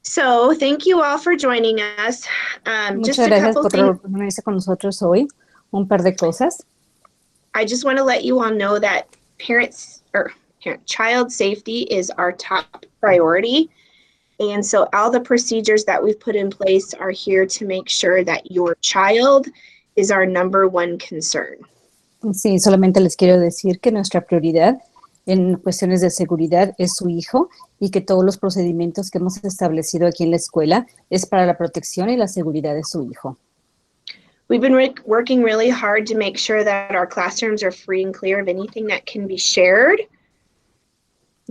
So thank you all for joining us. Just Muchas a gracias couple por things. reunirse con nosotros hoy. Un par de cosas. I just want to let you all know that child safety is our top priority. And so all the procedures that we've put in place are here to make sure that your child is our number one concern. Sí, solamente les quiero decir que nuestra prioridad en cuestiones de seguridad es su hijo y que todos los procedimientos que hemos establecido aquí en la escuela es para la protección y la seguridad de su hijo. We've been working really hard to make sure that our classrooms are free and clear of anything that can be shared.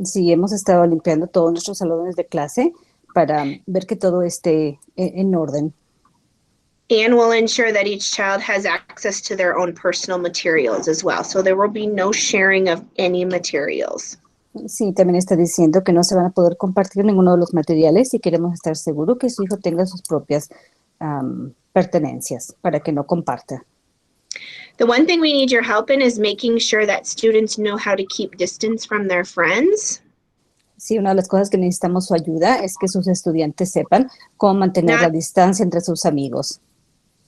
Sí, hemos estado limpiando todos nuestros salones de clase para ver que todo esté en orden. And we'll ensure that each child has access to their own personal materials as well. So there will be no sharing of any materials. Sí, también está diciendo que no se van a poder compartir ninguno de los materiales y queremos estar seguros que su hijo tenga sus propias pertenencias para que no comparta. The one thing we need your help in is making sure that students know how to keep distance from their friends. Sí, una de las cosas que necesitamos su ayuda es que sus estudiantes sepan cómo mantener la distancia entre sus amigos.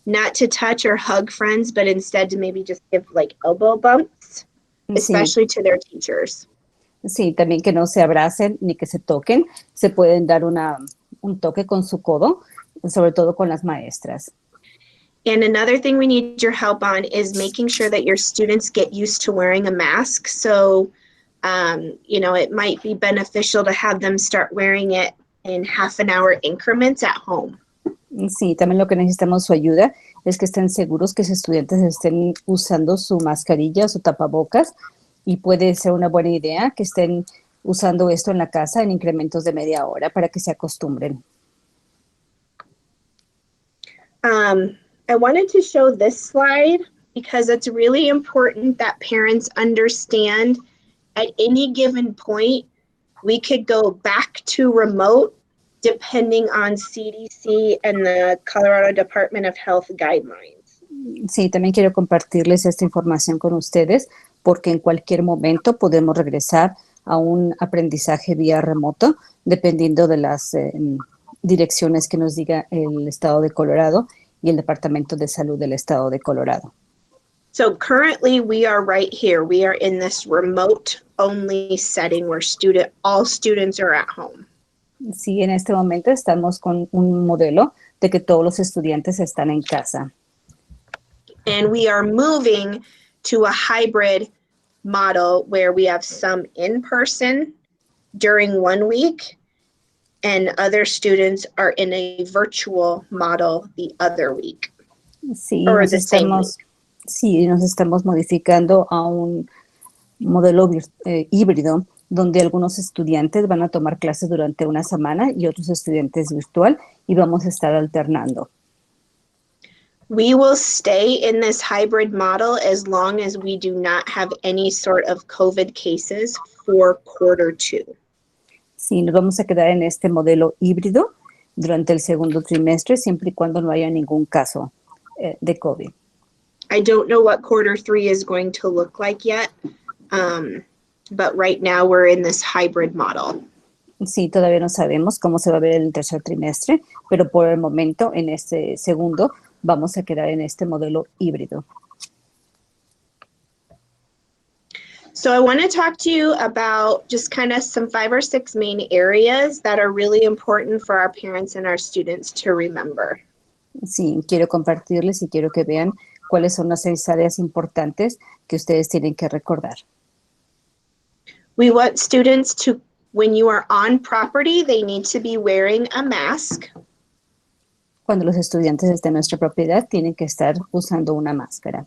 Not to touch or hug friends, but instead to maybe just give like elbow bumps, especially to their teachers. Sí, también que no se abracen ni que se toquen. Se pueden dar un toque con su codo, sobre todo con las maestras. And another thing we need your help on is making sure that your students get used to wearing a mask. So, it might be beneficial to have them start wearing it in half an hour increments at home. Sí, también lo que necesitamos su ayuda es que estén seguros que sus estudiantes estén usando su mascarilla, su tapabocas, y puede ser una buena idea que estén usando esto en la casa en incrementos de media hora para que se acostumbren. I wanted to show this slide because it's really important that parents understand at any given point, we could go back to remote depending on CDC and the Colorado Department of Health guidelines. Sí, también quiero compartirles esta información con ustedes porque en cualquier momento podemos regresar a un aprendizaje vía remoto dependiendo de las direcciones que nos diga el estado de Colorado y el Departamento de Salud del estado de Colorado. So currently we are right here. We are in this remote only setting where all students are at home. Sí, en este momento estamos con un modelo de que todos los estudiantes están en casa. And we are moving to a hybrid model where we have some in person during 1 week and other students are in a virtual model the other week. Sí, nos estamos modificando a un modelo híbrido donde algunos estudiantes van a tomar clases durante una semana y otros estudiantes virtual y vamos a estar alternando. We will stay in this hybrid model as long as we do not have any sort of COVID cases for Q2. Sí, nos vamos a quedar en este modelo híbrido durante el segundo trimestre, siempre y cuando no haya ningún caso de COVID. I don't know what Q3 is going to look like yet, but right now we're in this hybrid model. Sí, todavía no sabemos cómo se va a ver el tercer trimestre, pero por el momento, en este segundo, vamos a quedar en este modelo híbrido. So I want to talk to you about just kind of some 5 or 6 main areas that are really important for our parents and our students to remember. Sí, quiero compartirles y quiero que vean cuáles son las 6 áreas importantes que ustedes tienen que recordar. We want students to, when you are on property, they need to be wearing a mask. Cuando los estudiantes estén en nuestra propiedad, tienen que estar usando una máscara.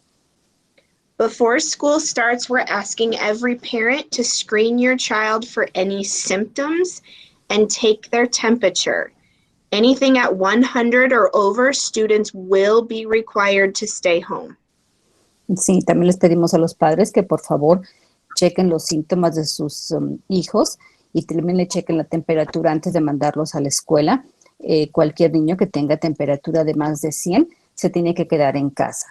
Before school starts, we're asking every parent to screen your child for any symptoms and take their temperature. Anything at 100 or over, students will be required to stay home. Sí, también les pedimos a los padres que por favor chequen los síntomas de sus hijos y también le chequen la temperatura antes de mandarlos a la escuela. Cualquier niño que tenga temperatura de más de 100 se tiene que quedar en casa.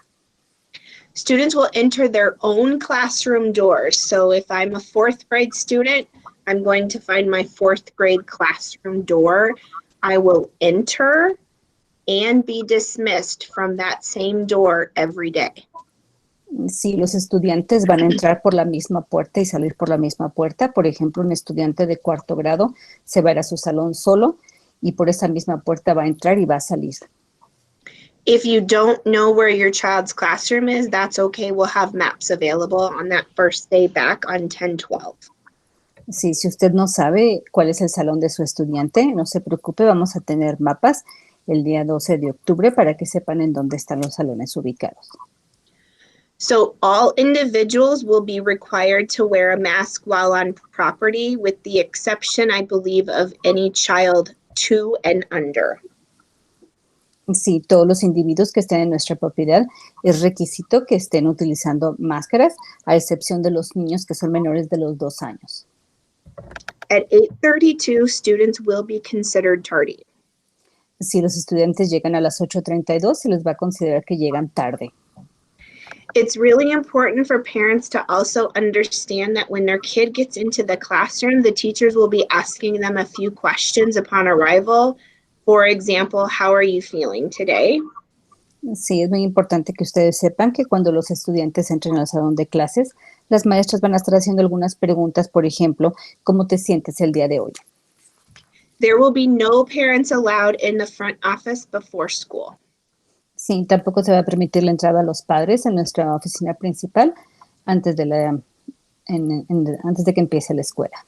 Students will enter their own classroom doors. So if I'm a 4th grade student, I'm going to find my 4th grade classroom door. I will enter and be dismissed from that same door every day. Sí, los estudiantes van a entrar por la misma puerta y salir por la misma puerta. Por ejemplo, un estudiante de 4º grado se va a ir a su salón solo y por esa misma puerta va a entrar y va a salir. If you don't know where your child's classroom is, that's okay. We'll have maps available on that first day back on 10/12. Sí, si usted no sabe cuál es el salón de su estudiante, no se preocupe, vamos a tener mapas el día 12 de octubre para que sepan en dónde están los salones ubicados. So all individuals will be required to wear a mask while on property, with the exception, I believe, of any child 2 and under. Sí, todos los individuos que estén en nuestra propiedad es requisito que estén utilizando máscaras, a excepción de los niños que son menores de los 2 años. At 8:32, students will be considered tardy. Si los estudiantes llegan a las 8:32, se les va a considerar que llegan tarde. It's really important for parents to also understand that when their kid gets into the classroom, the teachers will be asking them a few questions upon arrival. For example, how are you feeling today? Sí, es muy importante que ustedes sepan que cuando los estudiantes entren al salón de clases, las maestras van a estar haciendo algunas preguntas, por ejemplo, ¿cómo te sientes el día de hoy? There will be no parents allowed in the front office before school. Sí, tampoco se va a permitir la entrada a los padres en nuestra oficina principal antes de, antes de que empiece la escuela.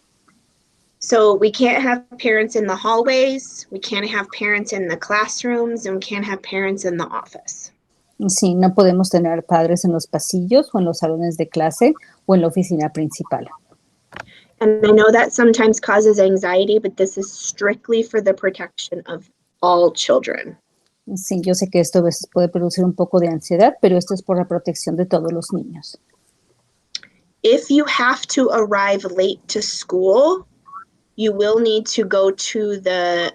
So we can't have parents in the hallways, we can't have parents in the classrooms, and we can't have parents in the office. Sí, no podemos tener padres en los pasillos o en los salones de clase o en la oficina principal. And I know that sometimes causes anxiety, but this is strictly for the protection of all children. Sí, yo sé que esto a veces puede producir un poco de ansiedad, pero esto es por la protección de todos los niños. If you have to arrive late to school, you will need to go to the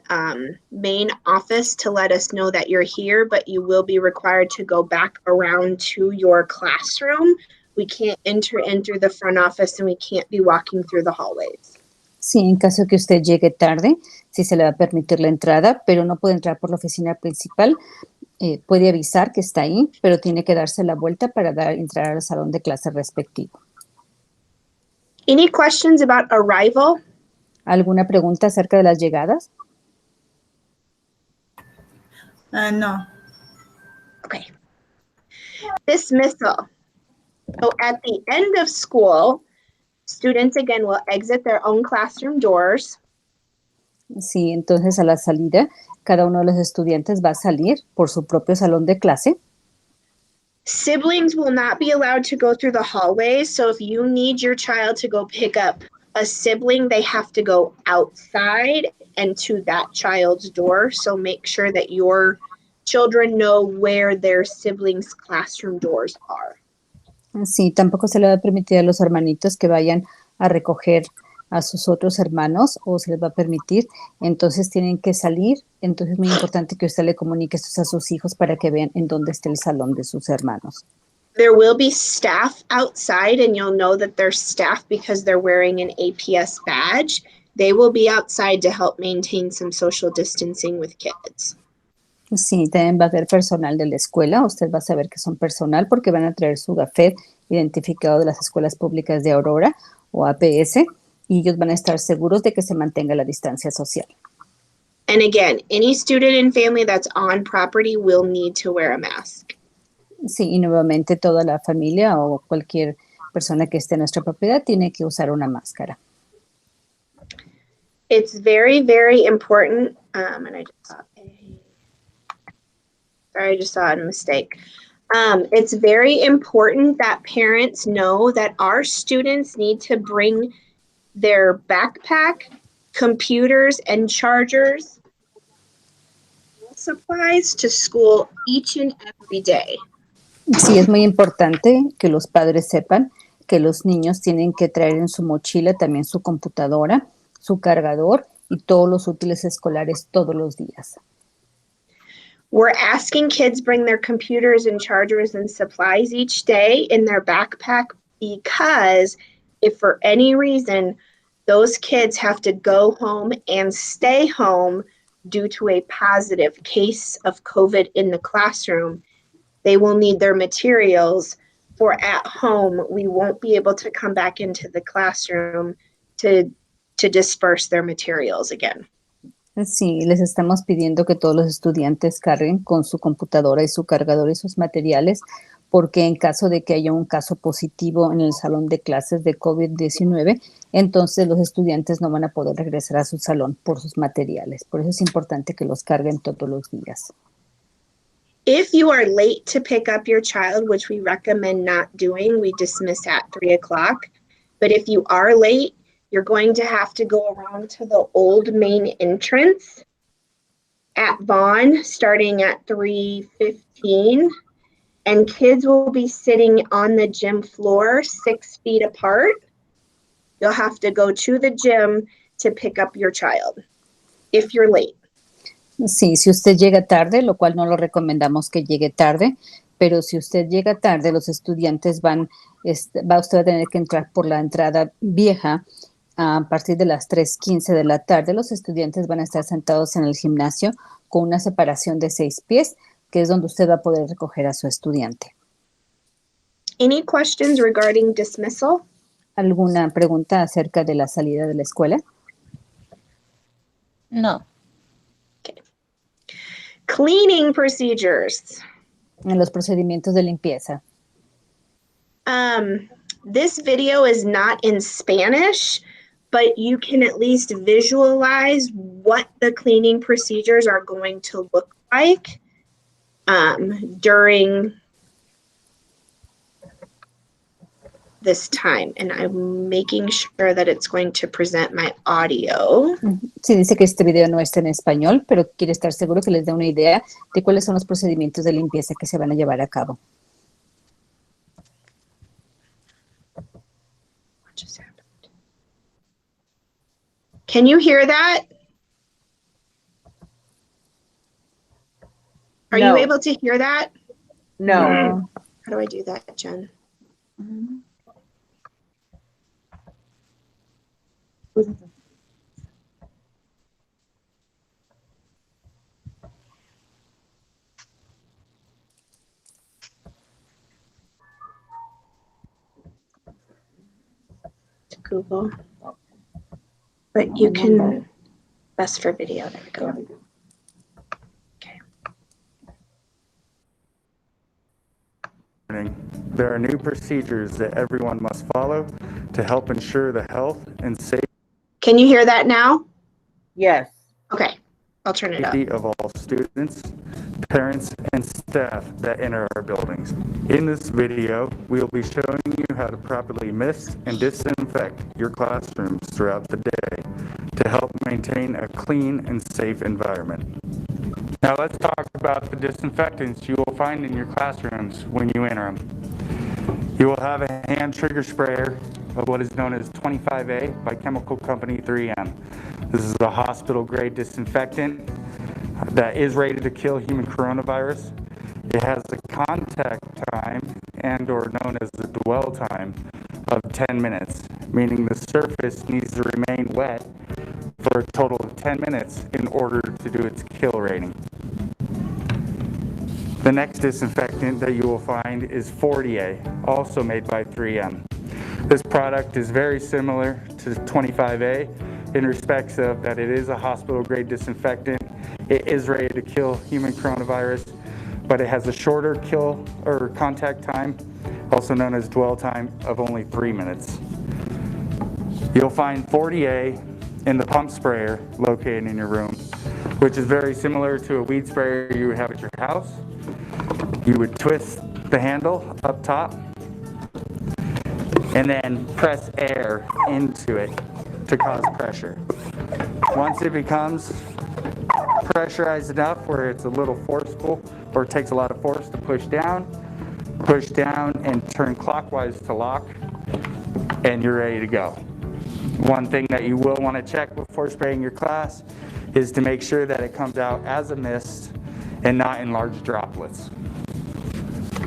main office to let us know that you're here, but you will be required to go back around to your classroom. We can't enter the front office and we can't be walking through the hallways. Sí, en caso que usted llegue tarde, sí se le va a permitir la entrada, pero no puede entrar por la oficina principal. Puede avisar que está ahí, pero tiene que darse la vuelta para entrar al salón de clase respectivo. Any questions about arrival? ¿Alguna pregunta acerca de las llegadas? No. Okay. Dismissal. So at the end of school, students again will exit their own classroom doors. Sí, entonces a la salida, cada uno de los estudiantes va a salir por su propio salón de clase. Siblings will not be allowed to go through the hallways. So if you need your child to go pick up a sibling, they have to go outside and to that child's door. So make sure that your children know where their siblings' classroom doors are. Sí, tampoco se le va a permitir a los hermanitos que vayan a recoger a sus otros hermanos o se les va a permitir, entonces tienen que salir, entonces es muy importante que usted le comunique esto a sus hijos para que vean en dónde está el salón de sus hermanos. There will be staff outside and you'll know that they're staff because they're wearing an APS badge. They will be outside to help maintain some social distancing with kids. Sí, también va a haber personal de la escuela, usted va a saber que son personal porque van a traer su gafet identificado de las escuelas públicas de Aurora o APS y ellos van a estar seguros de que se mantenga la distancia social. And again, any student and family that's on property will need to wear a mask. Sí, y nuevamente toda la familia o cualquier persona que esté en nuestra propiedad tiene que usar una máscara. It's very, very important, and I just saw a mistake. It's very important that parents know that our students need to bring their backpack, computers, and chargers, supplies to school each and every day. Sí, es muy importante que los padres sepan que los niños tienen que traer en su mochila también su computadora, su cargador y todos los útiles escolares todos los días. We're asking kids bring their computers and chargers and supplies each day in their backpack because if for any reason those kids have to go home and stay home due to a positive case of COVID in the classroom, they will need their materials for at home. We won't be able to come back into the classroom to disperse their materials again. Sí, les estamos pidiendo que todos los estudiantes carguen con su computadora y su cargador y sus materiales, porque en caso de que haya un caso positivo en el salón de clases de COVID-19, entonces los estudiantes no van a poder regresar a su salón por sus materiales. Por eso es importante que los carguen todos los días. If you are late to pick up your child, which we recommend not doing, we dismiss at 3 o'clock. But if you are late, you're going to have to go around to the old main entrance at Vaughn starting at 3:15. And kids will be sitting on the gym floor 6 feet apart. You'll have to go to the gym to pick up your child if you're late. Sí, si usted llega tarde, lo cual no lo recomendamos que llegue tarde, pero si usted llega tarde, los estudiantes va usted a tener que entrar por la entrada vieja a partir de las 3:15 de la tarde. Los estudiantes van a estar sentados en el gimnasio con una separación de 6 pies, que es donde usted va a poder recoger a su estudiante. Any questions regarding dismissal? ¿Alguna pregunta acerca de la salida de la escuela? No. Cleaning procedures. En los procedimientos de limpieza. This video is not in Spanish, but you can at least visualize what the cleaning procedures are going to look like during this time. And I'm making sure that it's going to present my audio. Sí, dice que este video no está en español, pero quiere estar seguro que les dé una idea de cuáles son los procedimientos de limpieza que se van a llevar a cabo. What just happened? Can you hear that? Are you able to hear that? No. How do I do that, Jen? To Google. But you can, best for video, there we go. Okay. There are new procedures that everyone must follow to help ensure the health and safety Can you hear that now? Yes. Okay, I'll turn it up. of all students, parents, and staff that enter our buildings. In this video, we'll be showing you how to properly mist and disinfect your classrooms throughout the day to help maintain a clean and safe environment. Now let's talk about the disinfectants you will find in your classrooms when you enter them. You will have a hand trigger sprayer of what is known as 25A by chemical company 3M. This is a hospital grade disinfectant that is rated to kill human coronavirus. It has a contact time and or known as the dwell time of 10 minutes, meaning the surface needs to remain wet for a total of 10 minutes in order to do its kill rating. The next disinfectant that you will find is 40A, also made by 3M. This product is very similar to 25A in respects of that it is a hospital grade disinfectant. It is rated to kill human coronavirus, but it has a shorter kill or contact time, also known as dwell time, of only 3 minutes. You'll find 40A in the pump sprayer located in your room, which is very similar to a weed sprayer you would have at your house. You would twist the handle up top and then press air into it to cause pressure. Once it becomes pressurized enough where it's a little forceful or it takes a lot of force to push down and turn clockwise to lock, and you're ready to go. One thing that you will want to check before spraying your class is to make sure that it comes out as a mist and not in large droplets.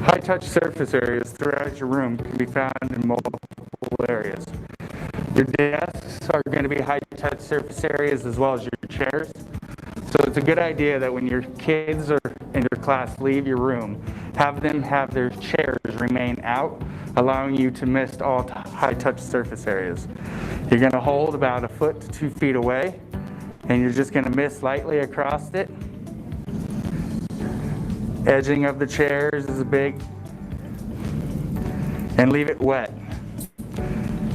High-touch surface areas throughout your room can be found in multiple areas. Your desks are going to be high-touch surface areas as well as your chairs. So it's a good idea that when your kids or in your class leave your room, have them have their chairs remain out, allowing you to miss all high-touch surface areas. You're going to hold about 1 foot to 2 feet away, and you're just going to miss lightly across it. Edging of the chairs is big, and leave it wet.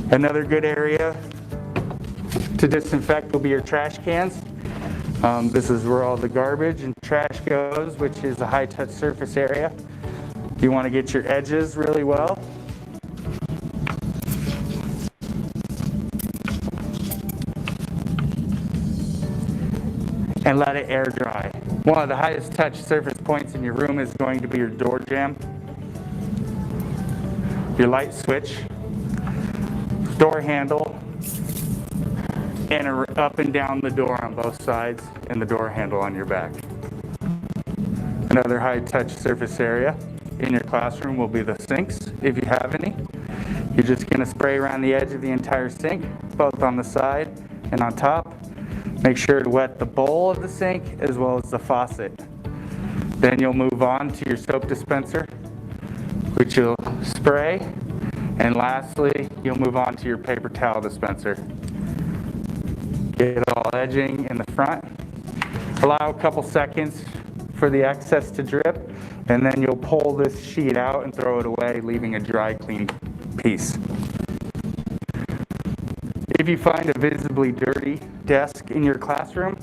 Another good area to disinfect will be your trash cans. This is where all the garbage and trash goes, which is a high-touch surface area. You want to get your edges really well. And let it air dry. One of the highest touch surface points in your room is going to be your door jamb, your light switch, door handle, and up and down the door on both sides, and the door handle on your back. Another high touch surface area in your classroom will be the sinks, if you have any. You're just going to spray around the edge of the entire sink, both on the side and on top. Make sure to wet the bowl of the sink as well as the faucet. Then you'll move on to your soap dispenser, which you'll spray. And lastly, you'll move on to your paper towel dispenser. Get it all edging in the front. Allow a couple seconds for the excess to drip, and then you'll pull this sheet out and throw it away, leaving a dry, clean piece. If you find a visibly dirty desk in your classroom,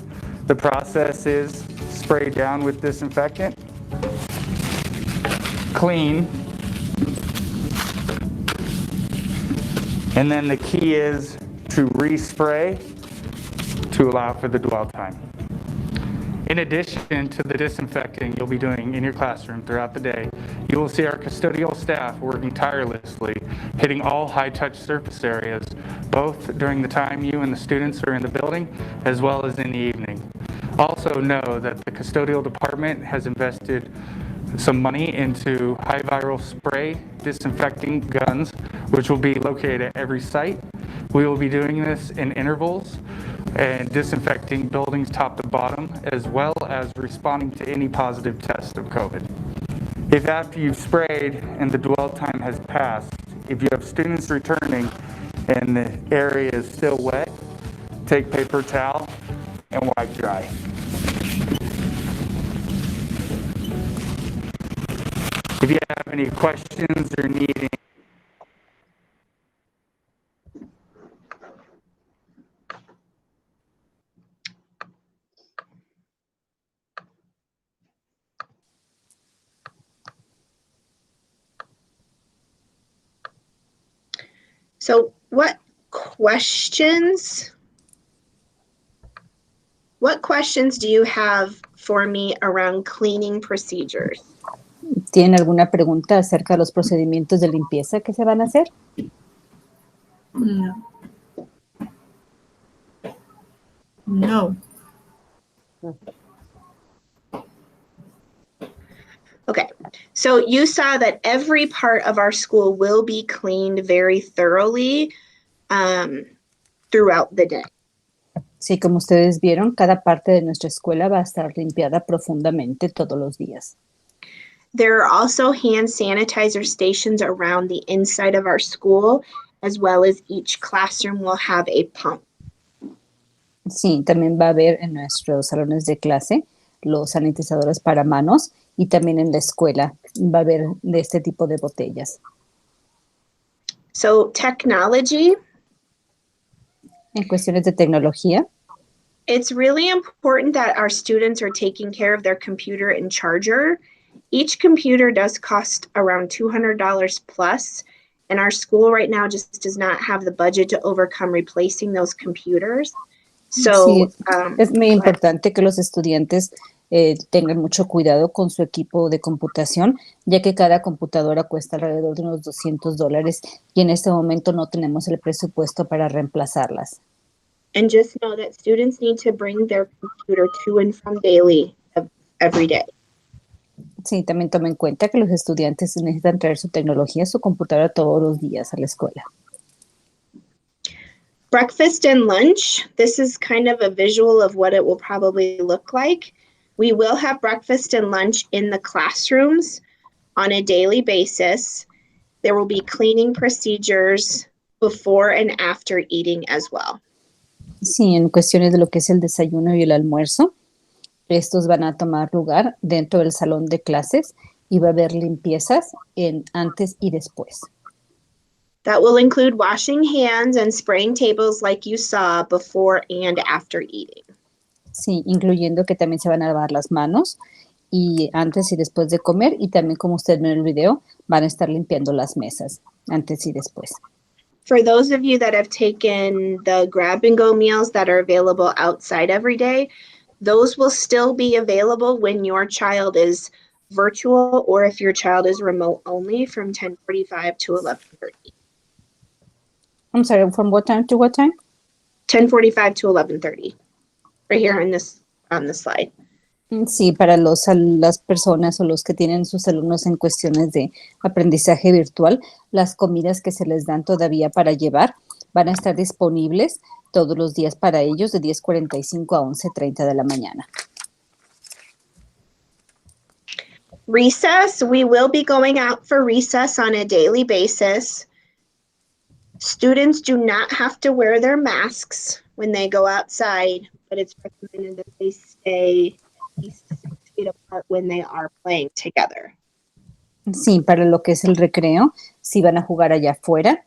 the process is spray down with disinfectant, clean, and then the key is to respray to allow for the dwell time. In addition to the disinfecting you'll be doing in your classroom throughout the day, you will see our custodial staff working tirelessly, hitting all high-touch surface areas, both during the time you and the students are in the building, as well as in the evening. Also know that the custodial department has invested some money into high viral spray disinfecting guns, which will be located at every site. We will be doing this in intervals and disinfecting buildings top to bottom, as well as responding to any positive test of COVID. If after you've sprayed and the dwell time has passed, if you have students returning and the area is still wet, take paper towel and wipe dry. If you have any questions or need So what questions do you have for me around cleaning procedures? ¿Tienen alguna pregunta acerca de los procedimientos de limpieza que se van a hacer? No. No. Okay, so you saw that every part of our school will be cleaned very thoroughly throughout the day. Sí, como ustedes vieron, cada parte de nuestra escuela va a estar limpiada profundamente todos los días. There are also hand sanitizer stations around the inside of our school, as well as each classroom will have a pump. Sí, también va a haber en nuestros salones de clase los sanitizadores para manos y también en la escuela va a haber de este tipo de botellas. So technology. En cuestiones de tecnología, It's really important that our students are taking care of their computer and charger. Each computer does cost around $200 plus, and our school right now just does not have the budget to overcome replacing those computers. So, sí, es muy importante que los estudiantes tengan mucho cuidado con su equipo de computación, ya que cada computadora cuesta alrededor de unos $200 y en este momento no tenemos el presupuesto para reemplazarlas. And just know that students need to bring their computer to and from daily every day. Sí, también tomen en cuenta que los estudiantes necesitan traer su tecnología, su computadora todos los días a la escuela. Breakfast and lunch. This is kind of a visual of what it will probably look like. We will have breakfast and lunch in the classrooms on a daily basis. There will be cleaning procedures before and after eating as well. Sí, en cuestiones de lo que es el desayuno y el almuerzo, estos van a tomar lugar dentro del salón de clases y va a haber limpiezas antes y después. That will include washing hands and spraying tables like you saw before and after eating. Sí, incluyendo que también se van a lavar las manos y antes y después de comer, y también, como usted ve en el video, van a estar limpiando las mesas antes y después. For those of you that have taken the grab and go meals that are available outside every day, those will still be available when your child is virtual or if your child is remote only from 10:45 to 11:30. I'm sorry, from what time to what time? 10:45 to 11:30. Right here on the slide. Sí, para las personas o los que tienen sus alumnos en cuestiones de aprendizaje virtual, las comidas que se les dan todavía para llevar van a estar disponibles todos los días para ellos de 10:45 a 11:30 de la mañana. Recess, we will be going out for recess on a daily basis. Students do not have to wear their masks when they go outside, but it's recommended that they stay at least 6 feet apart when they are playing together. Sí, para lo que es el recreo, si van a jugar allá afuera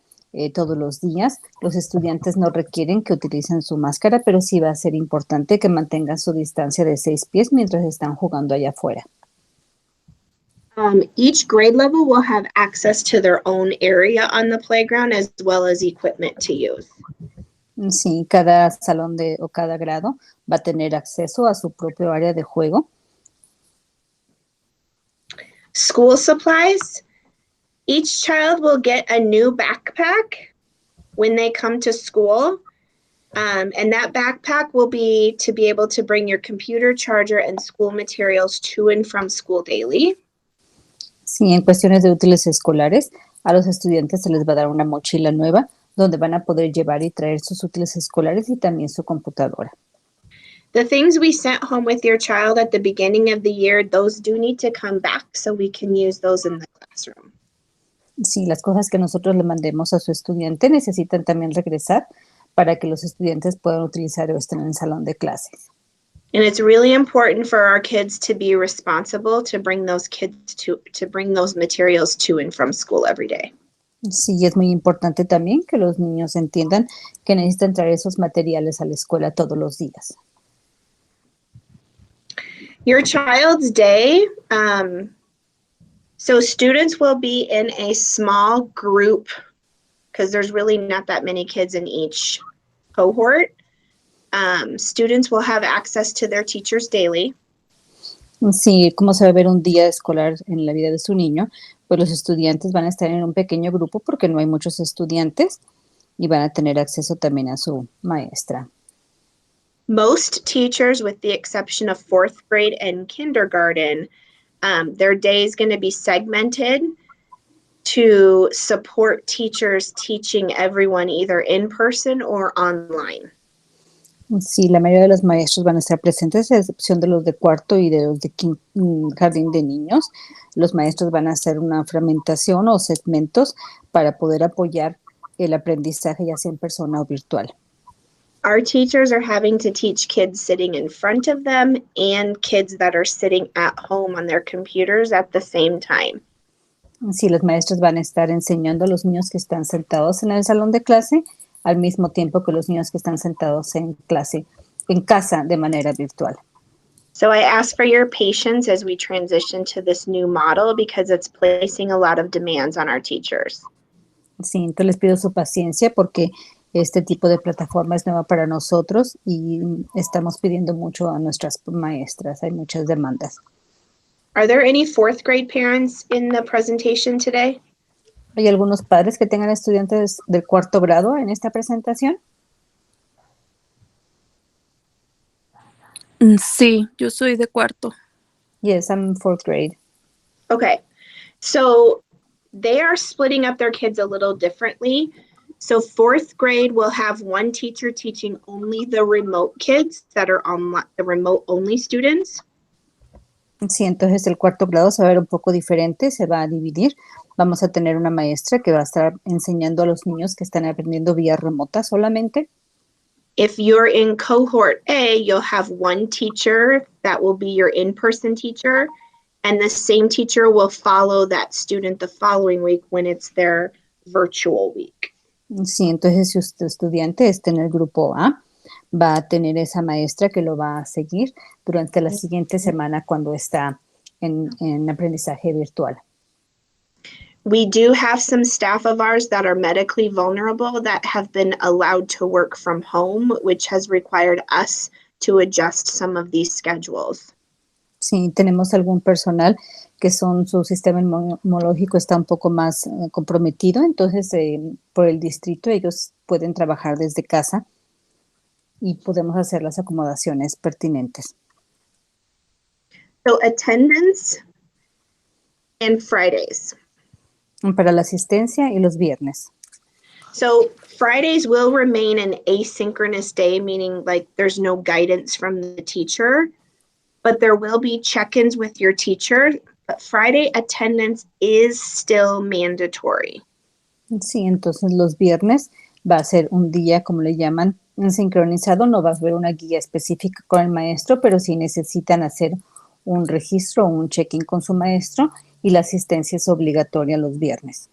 todos los días, los estudiantes no requieren que utilicen su máscara, pero sí va a ser importante que mantengan su distancia de 6 pies mientras están jugando allá afuera. Each grade level will have access to their own area on the playground as well as equipment to use. Sí, cada salón o cada grado va a tener acceso a su propio área de juego. School supplies. Each child will get a new backpack when they come to school. And that backpack will be to be able to bring your computer, charger, and school materials to and from school daily. Sí, en cuestiones de útiles escolares, a los estudiantes se les va a dar una mochila nueva donde van a poder llevar y traer sus útiles escolares y también su computadora. The things we sent home with your child at the beginning of the year, those do need to come back so we can use those in the classroom. Sí, las cosas que nosotros le mandemos a su estudiante necesitan también regresar para que los estudiantes puedan utilizar esto en el salón de clases. And it's really important for our kids to be responsible to bring those bring those materials to and from school every day. Sí, es muy importante también que los niños entiendan que necesitan traer esos materiales a la escuela todos los días. Your child's day, so students will be in a small group because there's really not that many kids in each cohort. Students will have access to their teachers daily. Sí, cómo se va a ver un día escolar en la vida de su niño, pues los estudiantes van a estar en un pequeño grupo porque no hay muchos estudiantes y van a tener acceso también a su maestra. Most teachers, with the exception of 4th grade and kindergarten, their day is going to be segmented to support teachers teaching everyone either in person or online. Sí, la mayoría de los maestros van a estar presentes, a excepción de los de cuarto y de los de jardín de niños. Los maestros van a hacer una fragmentación o segmentos para poder apoyar el aprendizaje, ya sea en persona o virtual. Our teachers are having to teach kids sitting in front of them and kids that are sitting at home on their computers at the same time. Sí, los maestros van a estar enseñando a los niños que están sentados en el salón de clase al mismo tiempo que los niños que están sentados en clase, en casa, de manera virtual. So I ask for your patience as we transition to this new model because it's placing a lot of demands on our teachers. Sí, entonces les pido su paciencia porque este tipo de plataforma es nueva para nosotros y estamos pidiendo mucho a nuestras maestras, hay muchas demandas. Are there any 4th grade parents in the presentation today? ¿Hay algunos padres que tengan estudiantes del cuarto grado en esta presentación? Sí, yo soy de cuarto. Yes, I'm in 4th grade. Okay, so they are splitting up their kids a little differently. So 4th grade will have one teacher teaching only the remote kids that are on the remote only students. Sí, entonces el cuarto grado se va a ver un poco diferente, se va a dividir. Vamos a tener una maestra que va a estar enseñando a los niños que están aprendiendo vía remota solamente. If you're in cohort A, you'll have one teacher that will be your in-person teacher, and the same teacher will follow that student the following week when it's their virtual week. Sí, entonces si usted estudiante está en el grupo A, va a tener esa maestra que lo va a seguir durante la siguiente semana cuando está en aprendizaje virtual. We do have some staff of ours that are medically vulnerable that have been allowed to work from home, which has required us to adjust some of these schedules. Sí, tenemos algún personal que su sistema inmunológico está un poco más comprometido, entonces por el distrito ellos pueden trabajar desde casa y podemos hacer las acomodaciones pertinentes. So attendance and Fridays. Para la asistencia y los viernes. So Fridays will remain an asynchronous day, meaning like there's no guidance from the teacher, but there will be check-ins with your teacher. But Friday attendance is still mandatory. Sí, entonces los viernes va a ser un día, como le llaman, sincronizado. No va a haber una guía específica con el maestro, pero sí necesitan hacer un registro o un check-in con su maestro y la asistencia es obligatoria los viernes.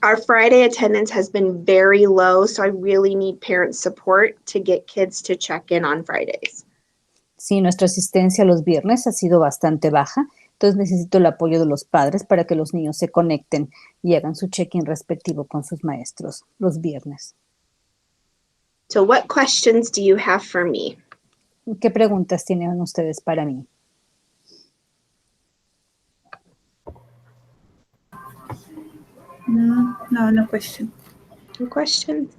Our Friday attendance has been very low, so I really need parent support to get kids to check in on Fridays. Sí, nuestra asistencia los viernes ha sido bastante baja, entonces necesito el apoyo de los padres para que los niños se conecten y hagan su check-in respectivo con sus maestros los viernes. So what questions do you have for me? ¿Qué preguntas tienen ustedes para mí? No question. No questions?